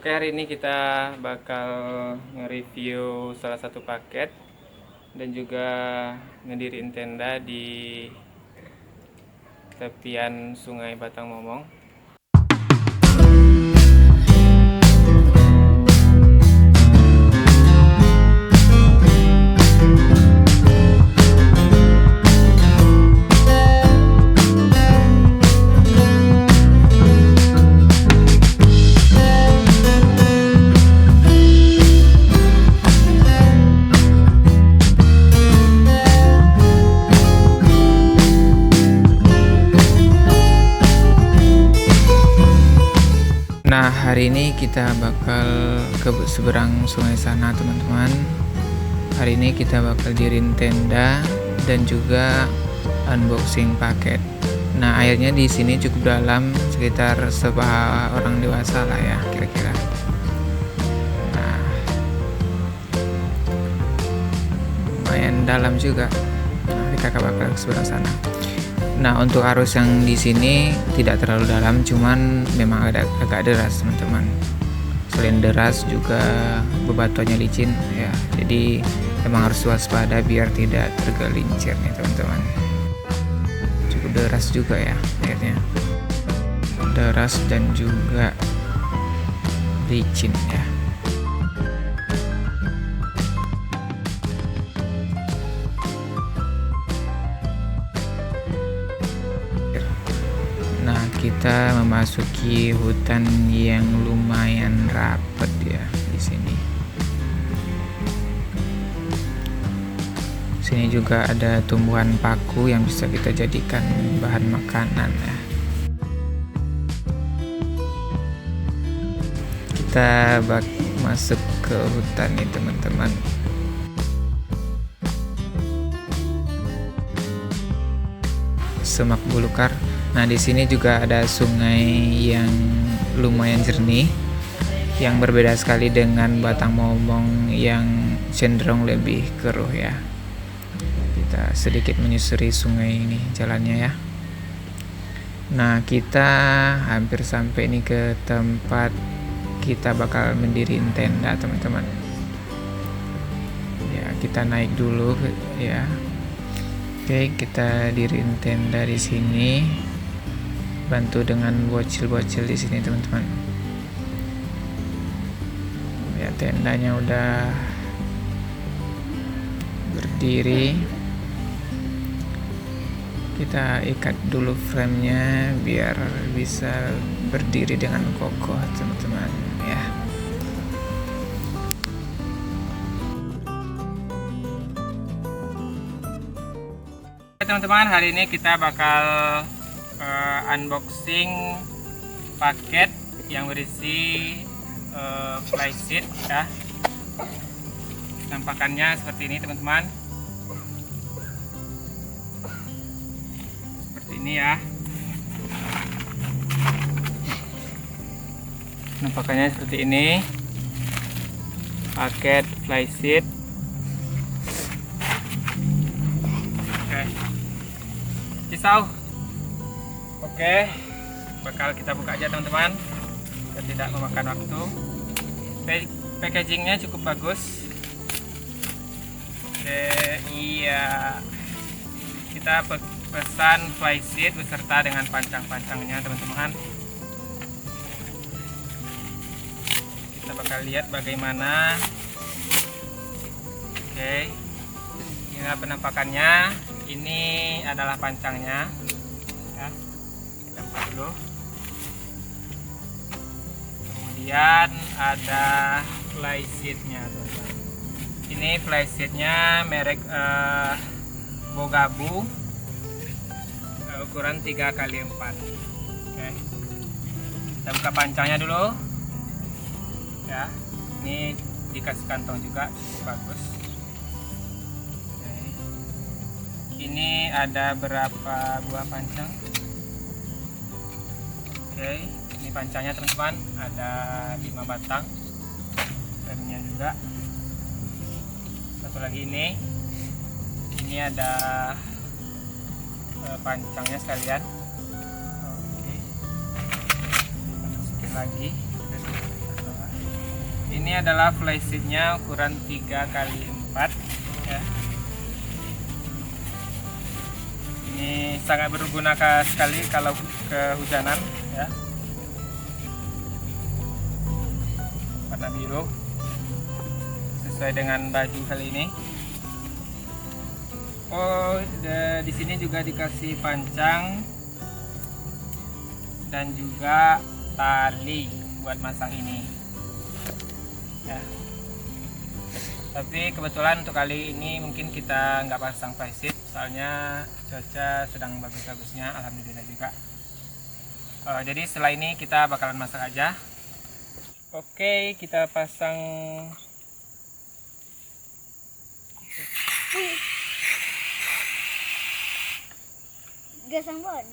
Oke, hari ini kita bakal nge-review salah satu paket dan juga ngediriin tenda di tepian Sungai Batang Momong. Nah, hari ini kita bakal ke seberang sungai sana, teman-teman. Hari ini kita bakal diriin tenda dan juga unboxing paket. Nah, airnya di sini cukup dalam, sekitar sepaha orang dewasa lah ya, kira-kira. Nah, lumayan dalam juga. Nah, kakak bakal ke seberang sana. Nah, untuk arus yang di sini tidak terlalu dalam, cuman memang agak deras, teman-teman. Selain deras juga bebatuannya licin ya. Jadi memang harus waspada biar tidak tergelincir nih, teman-teman. Cukup deras juga ya airnya. Deras dan juga licin ya. Nah, kita memasuki hutan yang lumayan rapat ya di sini. Sini juga ada tumbuhan paku yang bisa kita jadikan bahan makanan ya. Kita masuk ke hutan nih, teman-teman. Semak belukar. Nah, di sini juga ada sungai yang lumayan jernih, yang berbeda sekali dengan Batang Momong yang cenderung lebih keruh ya. Kita sedikit menyusuri sungai ini jalannya ya. Nah, kita hampir sampai nih ke tempat kita bakal mendiriin tenda, teman-teman. Ya, kita naik dulu ya. Oke, kita diriin tenda di sini. Bantu dengan bocil-bocil di sini, teman-teman. Ya, tendanya udah berdiri. Kita ikat dulu framenya biar bisa berdiri dengan kokoh, teman-teman ya. Teman-teman, hari ini kita bakal unboxing paket yang berisi flysheet ya. Tampakannya seperti ini, teman-teman. Seperti ini ya. Tampakannya seperti ini. Paket flysheet. Oke. Pisau. Oke, bakal kita buka aja, teman-teman, dan tidak memakan waktu. Packagingnya cukup bagus. Oke, iya, kita pesan flysheet beserta dengan pancang-pancangnya, teman-teman. Kita bakal lihat bagaimana. Oke, ini penampakannya. Ini adalah pancangnya ya. Dulu. Kemudian ada flysheetnya, teman-teman. Ini flysheetnya merek Bogabu, ukuran 3x4. Oke. Kita buka pancangnya dulu ya. Ini dikasih kantong juga, cukup bagus. Oke. Ini ada berapa buah pancang? Oke, ini pancangnya, teman-teman, ada 5 batang. Remnya juga. Satu lagi ini ada pancangnya sekalian. Oke, masukin lagi. ini adalah flysheetnya ukuran 3x4 ya. Ini sangat berguna sekali kalau kehujanan ya. Warna biru sesuai dengan baju kali ini. Oh, di sini juga dikasih pancang dan juga tali buat masang ini ya. Tapi kebetulan untuk kali ini mungkin kita nggak pasang flysheet soalnya cuaca sedang bagus-bagusnya, alhamdulillah juga. Jadi setelah ini kita bakalan masak aja. Oke, kita pasang. Gasang banget.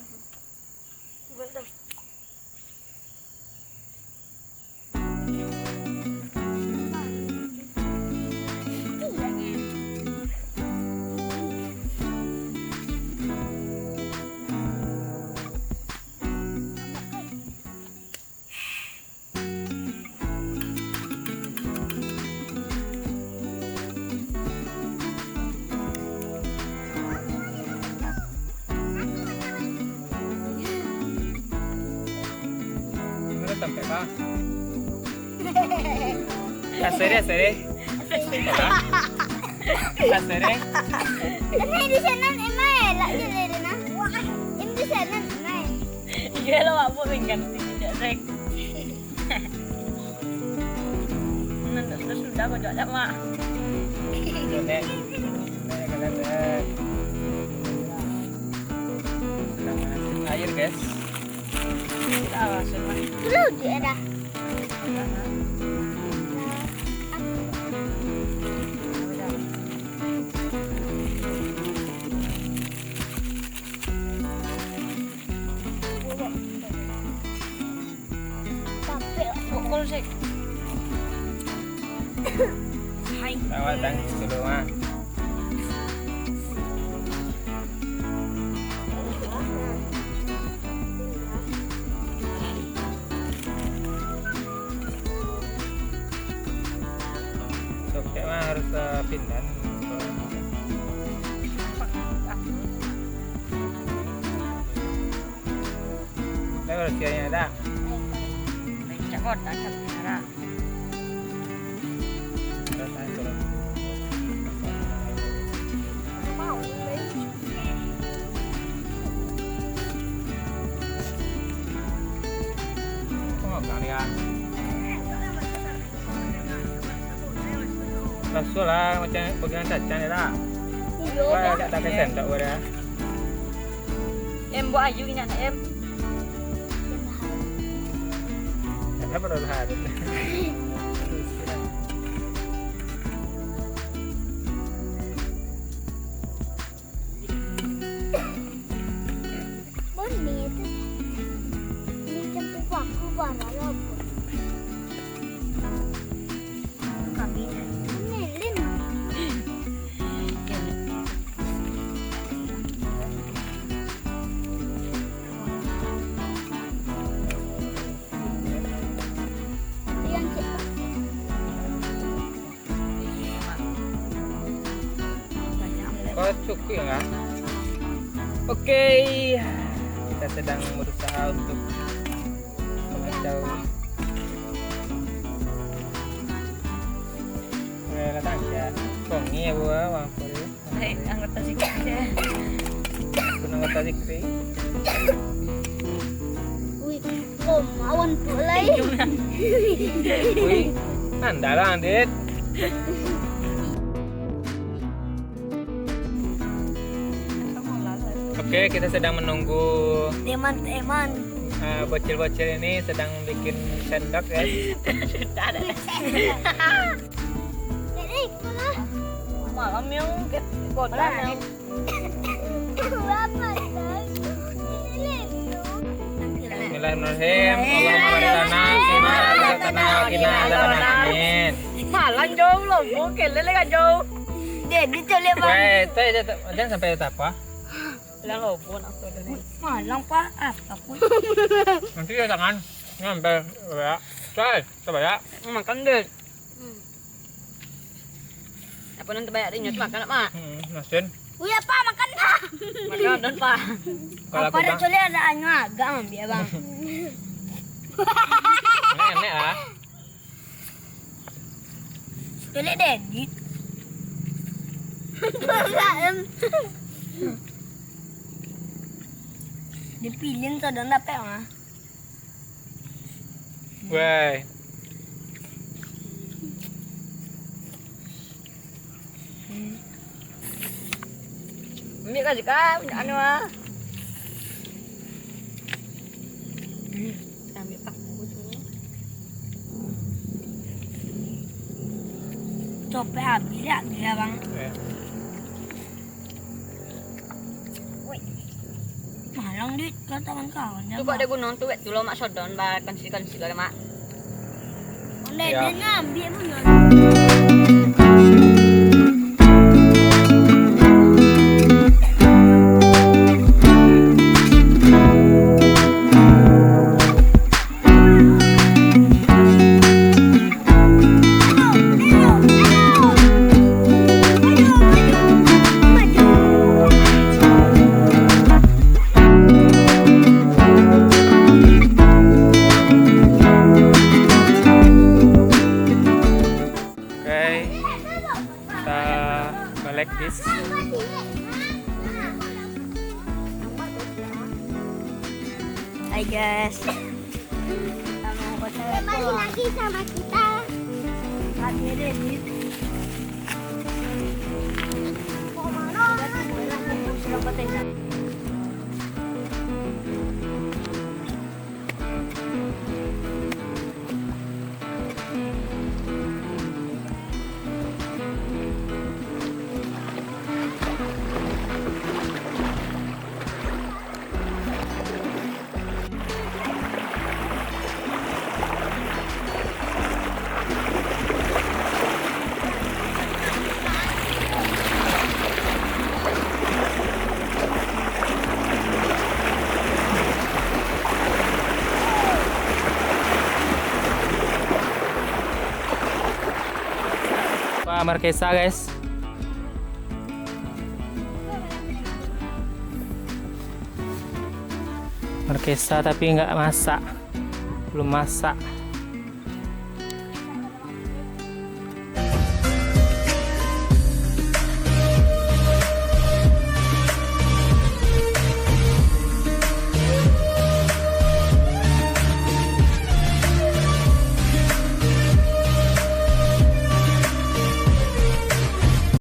Sampai kah? Asere. Ini di sana emang lagi dari na. Ini di sana emang. Iya lo apa pinggan tidak rek. Nanti sudah kau jawab mak. Nek kalian sedang manasin air guys. Awas mak. Dulu dia dah. Pukul sih. Hai. Tawa dan dulu mah. Soknya mah harus pindah. Terus sianya ada. Cakot tak cara. Mau. Rasul lah macam bagian cacang ni lah. Iya Wah, dah. tak kesen tak boleh. Em buat ayu ingat em. Kenapa dah lahir? Boni itu. Ini campur paku barang apa? Kami. Melin. Yang cepat. Kau cukup enggak? Oke, kita sedang berusaha untuk mengacau. Datang ya, kongi ya buah, wang kori. Hai, anggota sikit deh. Guna kata dikri. Wih, kau mawan pulai. Wih, anda lah Andit. Oke, kita sedang menunggu Teman-teman. bocil-bocil ini sedang bikin sendok ya. Sudah ada. Jadi, mana? Malam yang kodan yang Berapa tak? Bismillahirrahmanirrahim. Allahumma barik lana fima razaqtana wa qina adzabannar. malam jauh loh, mungkin lele kan jauh. Jadi coba Weh, jangan sampai apa? Lang lobo aku dari. malang pa apa pun. Nanti ya tangan. Nyampe ya. Coba ya. Makan deh. Apa nanti banyak dinyot makan mak? Nasin. Uya pak makan pak. Makan dan pak. Kalau aku Apa ada bang, coli ada anu agak ambil bang. enak ah. Coli dedit. Dipilin tuh dan dapet mah. Weh. Ini kasih kak, anu ah. Ambil paku sini. Copet habis ya dia bang. Malang dit ke kawan-kawan ya. Tu kok ada gunung tu, tu lo mak sodon, bak konsi lo mak. Onde Ya. dia ngambil benar. Oke, kita balik bis. Hai guys. Kita mau ke Balik lagi sama kita. Kami Dedit. Mau mana? Pak Marquesa guys. Marquesa tapi nggak masak, belum masak.